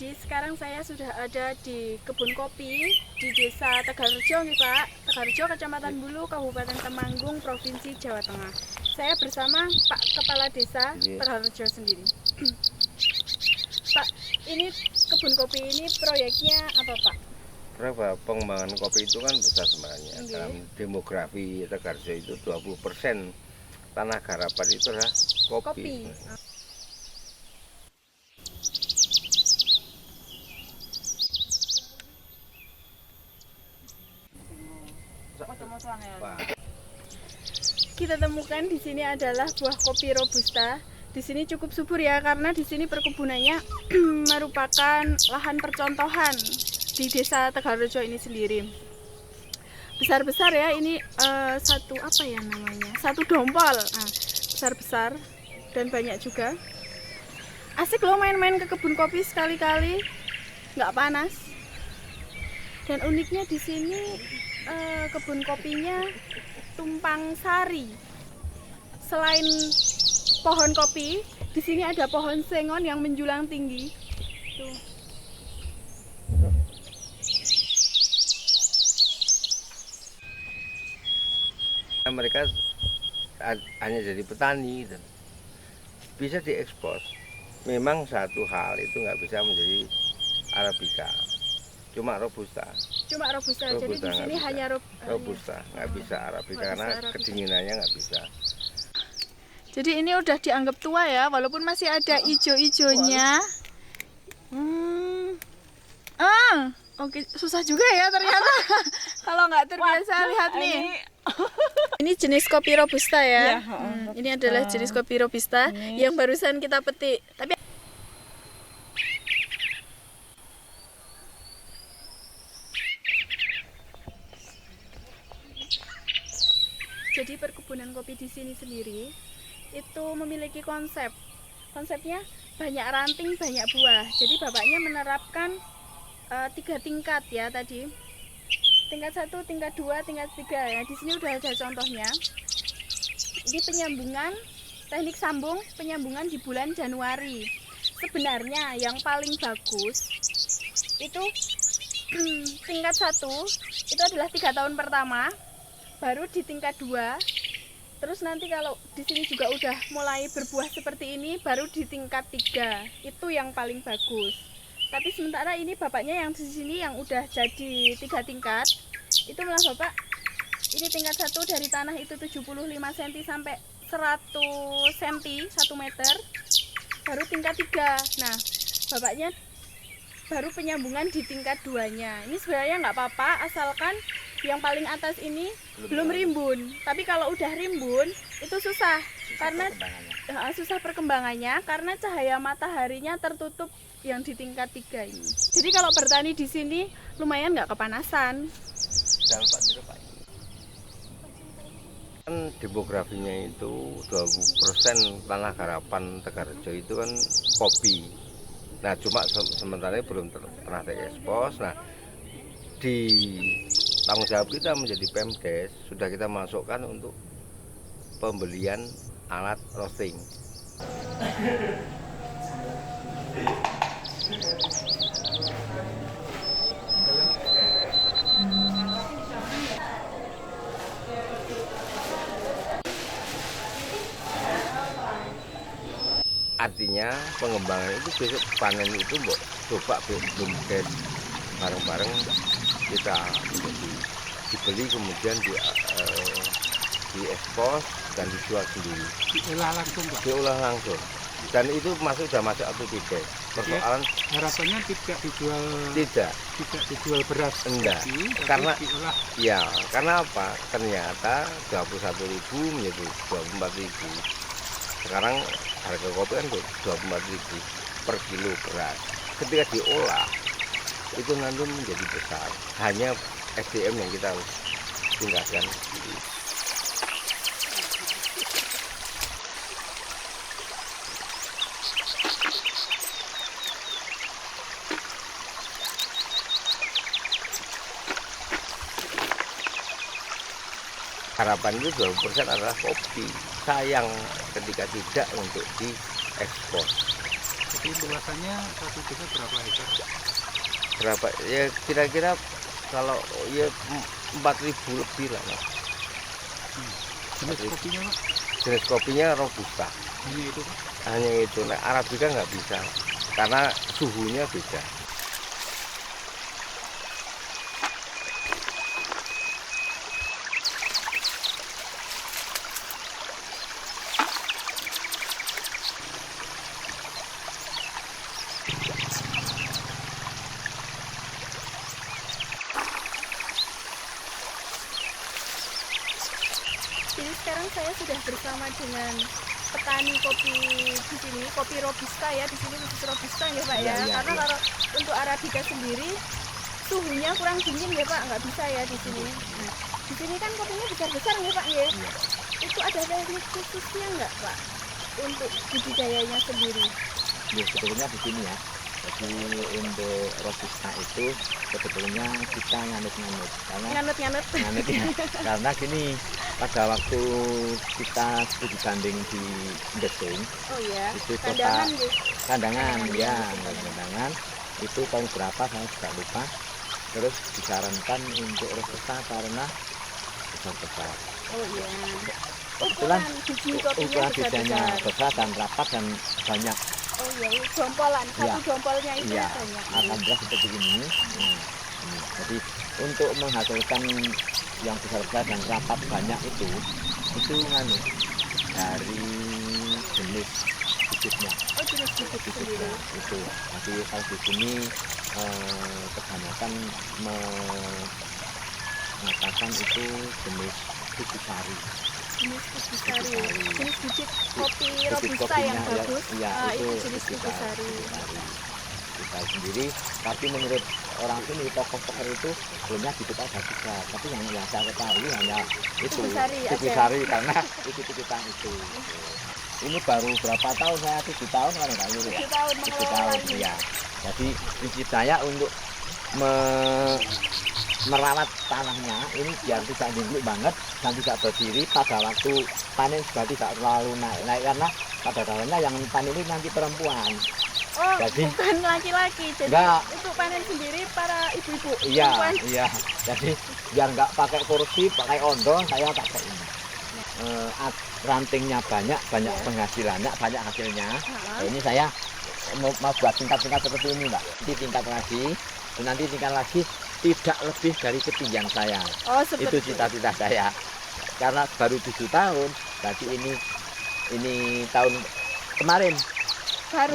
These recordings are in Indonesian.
Jadi sekarang saya sudah ada di kebun kopi di Desa Tegalrejo nih Pak. Tegalrejo, Kecamatan Bulu, Kabupaten Temanggung, Provinsi Jawa Tengah. Saya bersama Pak Kepala Desa Tegalrejo sendiri. Pak, ini kebun kopi ini proyeknya apa Pak? Kenapa pengembangan kopi itu kan besar sebenarnya. Dalam demografi Tegalrejo itu 20% tanah garapan itu adalah kopi. Kita temukan di sini adalah buah kopi robusta. Di sini cukup subur ya, karena di sini perkebunannya merupakan lahan percontohan di Desa Tegalrejo ini sendiri. Besar-besar ya, ini satu apa ya namanya? Satu dompol. Nah, besar-besar dan banyak juga. Asik loh main-main ke kebun kopi sekali-kali, nggak panas. Dan uniknya di sini kebun kopinya tumpang sari. Selain pohon kopi, di sini ada pohon sengon yang menjulang tinggi. Tuh. Mereka hanya jadi petani dan bisa diekspos. Memang satu hal itu nggak bisa menjadi Arabica, cuma robusta. Jadi di sini hanya robusta, nggak bisa Arabica karena kedinginannya nggak bisa. Jadi ini udah dianggap tua ya, walaupun masih ada ijo-ijonya. Oke, susah juga ya ternyata kalau nggak terbiasa. Lihat nih. Ini jenis kopi robusta ya. Ini adalah jenis kopi robusta yang barusan kita petik. Tapi jadi perkebunan kopi di sini sendiri itu memiliki konsepnya banyak ranting, banyak buah. Jadi bapaknya menerapkan 3 tingkat ya tadi. Tingkat 1, tingkat 2, tingkat 3 ya. Di sini udah ada contohnya. Ini penyambungan, teknik sambung penyambungan di bulan Januari. Sebenarnya yang paling bagus itu tingkat 1 itu adalah 3 tahun pertama, baru di tingkat 2. Terus nanti kalau di sini juga udah mulai berbuah seperti ini, baru di tingkat 3. Itu yang paling bagus. Tapi sementara ini bapaknya yang di sini yang udah jadi 3 tingkat, itu malah bapak ini tingkat 1 dari tanah itu 75 cm sampai 100 cm, 1 meter, baru tingkat 3. Nah, bapaknya baru penyambungan di tingkat 2-nya. Ini sebenarnya nggak apa-apa, asalkan yang paling atas ini belum rimbun. Tapi kalau udah rimbun itu susah karena susah perkembangannya karena cahaya mataharinya tertutup yang di tingkat 3 ini. Jadi kalau bertani di sini lumayan nggak kepanasan. Kan demografinya itu 20% tanah garapan Tegalrejo itu kan kopi. Nah cuma sementara belum pernah diekspos. Nah di tanggung jawab kita menjadi Pemdes sudah kita masukkan untuk pembelian alat roasting. Artinya pengembangan itu besok panen itu coba belum bareng-bareng kita dibeli kemudian diekspos dan dijual sendiri. Diolah langsung. Dan itu sudah masuk atau tidak? Persoalan harapannya tidak dijual beras. Enggak. Karena diolah. Ya, karena apa? Ternyata 21.000 menjadi 24.000. Sekarang harga kopi kan 24.000 per kilo beras. Ketika diolah itu nanti menjadi besar. Hanya SDM yang kita harus tingkatkan. Harapan itu 20% adalah kopi. Sayang ketika tidak untuk diekspor. Jadi luasannya satu desa berapa hektar? Berapa ya kira-kira kalau ya 4.000 lebih lah Mas. Jenis kopinya Pak? Jenis kopinya robusta. Hanya itu Pak? Hanya itu, nah, Arabica nggak bisa karena suhunya beda. Jadi sekarang saya sudah bersama dengan petani kopi di sini, kopi robusta ya, di sini khusus robusta ya Pak ya. Iya, Karena iya. kalau untuk arabica sendiri suhunya kurang dingin ya Pak, nggak bisa ya di sini. Nah, di sini kan kopinya besar-besar ya Pak ya. Iya. Itu ada teknik khususnya nggak Pak untuk budidayanya sendiri? Ya sebetulnya di sini ya. Jadi untuk robusta itu sebetulnya kita nganut-nganut karena Nganut-nganut. nganut ya. Karena gini, pada waktu kita studi banding di Desung Oh ya, itu kandangan kota gitu. kandangan ya, kandangan itu tahun berapa saya juga lupa. Terus disarankan untuk robusta karena besar-besar. Oh iya. Kebetulan Ukuran biji kopinya ukuran bijinya besar-besar. besar dan rapat dan banyak. Oh iya, jompolan. Satu Iya. jompolinya itu Iya, banyak. alhamdulillah seperti ini. Nah, ini. Jadi untuk menghasilkan yang besar-besar dan rapat banyak itu nganu dari jenis bibitnya. Oh jenis bibit sendiri. Bibitnya itu. Jadi kalau di sini kebanyakan mengatakan itu jenis bibit sari. Jenis Bibisari. Bibisari. Jenis bibit kopi Bibit robusta yang kopinya, ya, bagus. iya, Ah, itu itu jenis Bibisari. Kita sendiri, tapi menurut orang sini tokoh-tokoh itu sebenarnya bibit ada juga, tapi yang saya ketahui hanya itu Bibisari aja. Bibisari karena ikut-ikutan itu. Ini baru berapa tahun, saya 7 tahun kan enggak ya. 7 tahun 7 mengelola tahun ini. ya. Jadi prinsip saya untuk merawat tanahnya ini biar tidak dingin banget dan tidak berdiri pada waktu panen juga tidak terlalu naik karena pada tahunnya yang panen ini nanti perempuan. Oh, Jadi- bukan laki-laki. Jadi Enggak. untuk panen sendiri para ibu-ibu. Iya, perempuan. iya. Jadi biar nggak pakai kursi, pakai ondo, saya pakai ini. Rantingnya banyak Iya. penghasilannya, banyak hasilnya. Heeh. Nah, ini saya mau buat tingkat-tingkat seperti ini, Mbak. Nanti tingkat lagi, dan nanti tingkat lagi tidak lebih dari ketinggian saya. Oh, Itu seperti cita-cita saya. Karena baru 7 tahun, berarti ini tahun kemarin baru.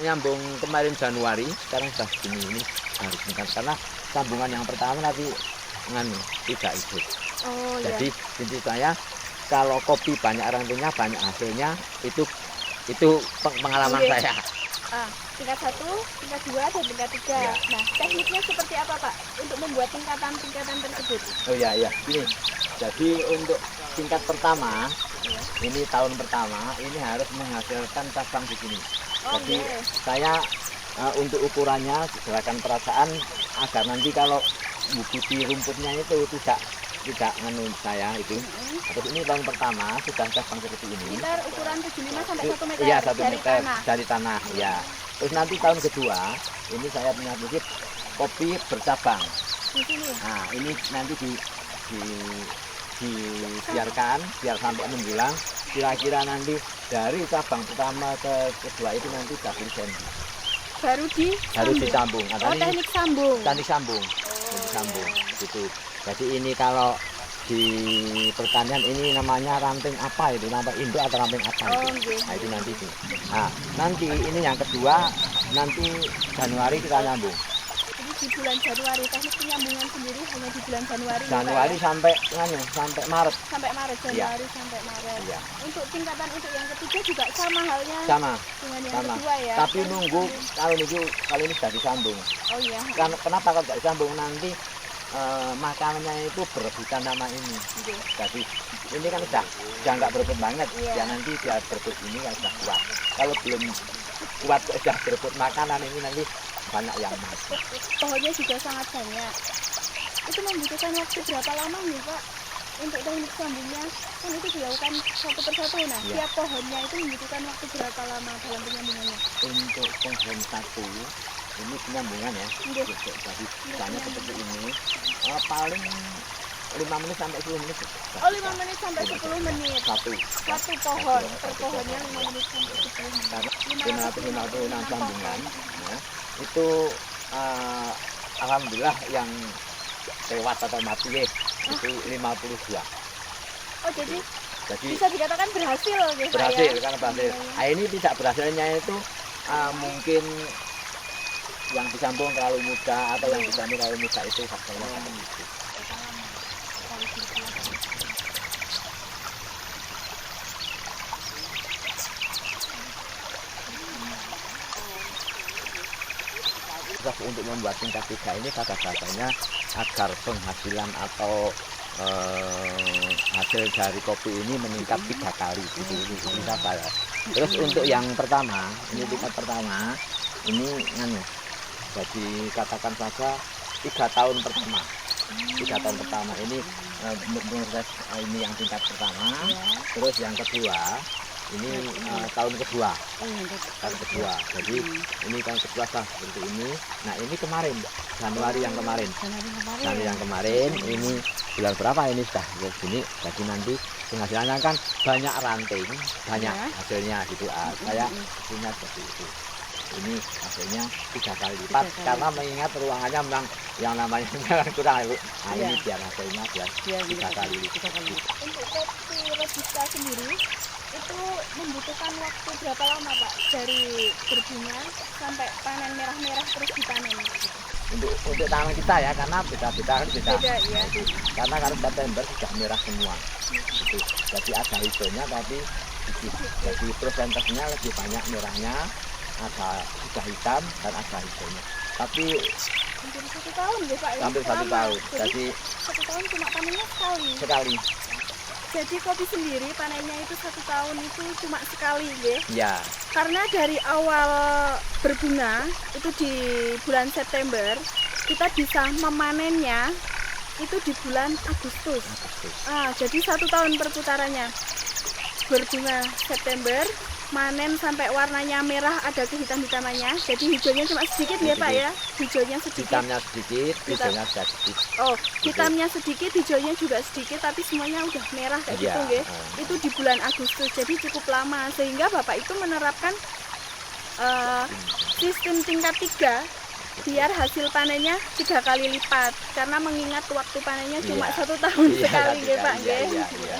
nyambung kemarin Januari, sekarang sudah segini ini harus tingkat karena sambungan yang pertama nanti tidak ikut. Oh iya. Jadi prinsip saya kalau kopi banyak rantingnya banyak hasilnya itu pengalaman Oke. saya. Ah, tingkat 1, tingkat 2, dan tingkat 3. Ya. Nah, tekniknya seperti apa Pak untuk membuat tingkatan-tingkatan tersebut? Oh iya gini. Jadi untuk tingkat pertama ini tahun pertama ini harus menghasilkan cabang di sini. Oh Jadi iya. saya untuk ukurannya gerakan perasaan agar nanti kalau bubuti rumputnya itu tidak menurut saya itu. Terus ini tahun pertama sudah cabang seperti ini. Sekitar ukuran 75 sampai 1 meter Iya 1 dari meter tanah. dari tanah ya. Terus nanti tahun kedua ini saya punya prinsip kopi bercabang. Di sini. Nah ini nanti dibiarkan biar sampai 6 bulan. Kira-kira nanti dari cabang pertama ke kedua itu nanti 30 cm. Baru Harus disambung. disambung. Oh, Atau ini teknik sambung. teknik sambung. Teknik sambung gitu. Jadi ini kalau di pertanian ini namanya ranting apa itu? Nama induk atau ranting apa Oh, itu? nggih. Nah, itu nanti sih. Nah, nanti ini yang kedua nanti Januari kita nyambung. Jadi di bulan Januari, teknik penyambungan sendiri hanya di bulan Januari. ya, Pak, Januari ya? sampai Maret. Sampai Maret, Iya. Januari sampai Maret. Iya. Untuk tingkatan untuk yang ketiga juga sama halnya Sama. dengan yang sama. kedua ya. Tapi Kan nunggu disambung. kalau nunggu kali ini sudah disambung. Oh iya. Kan kenapa kalau tidak disambung nanti makanannya itu berebutan sama ini. Oke. Jadi ini kan sudah nggak berebut banget. Iya. Ya nanti dia berebut ini kan sudah kuat. Kalau belum kuat sudah berebut makanan ini nanti banyak yang mati. Pohonnya juga sangat banyak. Itu membutuhkan waktu berapa lama nih Pak untuk teknik sambungnya kan itu dilakukan satu persatu. Nah, Iya. tiap pohonnya itu membutuhkan waktu berapa lama dalam penyambungannya? Untuk pohon satu ini penyambungan ya. Nggih. Jadi misalnya seperti ini paling 5 menit sampai 10 menit. Oh, 5 menit sampai 10 menit. Satu. Satu pohon, per pohonnya 5 menit sampai 10 menit. Karena 556 556 sambungan ya, itu alhamdulillah yang lewat atau mati ya itu 52. Oh, jadi Jadi bisa dikatakan berhasil gitu berhasil ya? karena berhasil. Nah, ini tidak berhasilnya itu mungkin yang disambung terlalu muda atau yang disambung terlalu muda itu faktornya seperti itu. Proses untuk membuat tingkat 3 ini pada dasarnya agar penghasilan atau hasil dari kopi ini meningkat 3 kali gitu ini apa ya. Terus untuk yang pertama ini tingkat pertama ini jadi katakan saja 3 tahun pertama. 3 tahun pertama ini proses ini yang tingkat pertama. Terus yang kedua ini tahun kedua. Tahun kedua. Jadi ini tahun kedua sah seperti ini. Nah, ini kemarin Januari yang kemarin. Januari yang kemarin ini bulan berapa ini sudah begini. Jadi nanti penghasilannya kan banyak ranting, banyak hasilnya gitu. Saya punya seperti itu. Ini hasilnya 3 kali lipat karena mengingat ruangannya memang yang namanya kurang Bu. Nah, ini biar hasilnya biar 3 kali lipat. Untuk kopi robusta sendiri itu membutuhkan waktu berapa lama Pak dari berbunga sampai panen merah-merah terus dipanen gitu? Untuk tanaman kita ya karena beda-beda kan beda. Beda, ya. Nah, itu. Karena kalau September sudah merah semua. Itu. Jadi ada hijaunya tapi sedikit. Jadi prosentasenya lebih banyak merahnya, ada sudah hitam dan ada hijaunya. Tapi Hampir 1 tahun deh Pak ya? hampir 1 Lama. tahun. Jadi Jadi 1 tahun cuma panennya sekali. Jadi kopi sendiri panennya itu 1 tahun itu cuma sekali ya? Ya, Karena dari awal berbunga itu di bulan September kita bisa memanennya itu di bulan Agustus. Jadi 1 tahun perputarannya. Berbunga September, manen sampai warnanya merah ada kehitam-hitamannya. Jadi hijaunya cuma sedikit ya Pak ya? Hijaunya sedikit. hitamnya sedikit, hijaunya sudah sedikit. Oh, hitamnya sedikit, hijaunya juga sedikit, tapi semuanya udah merah kayak Iya, gitu nggih. Itu di bulan Agustus, jadi cukup lama sehingga Bapak itu menerapkan sistem tingkat 3 biar hasil panennya 3 kali lipat karena mengingat waktu panennya cuma Iya. 1 tahun Iya, sekali satu nggih Pak kali, nggih. iya.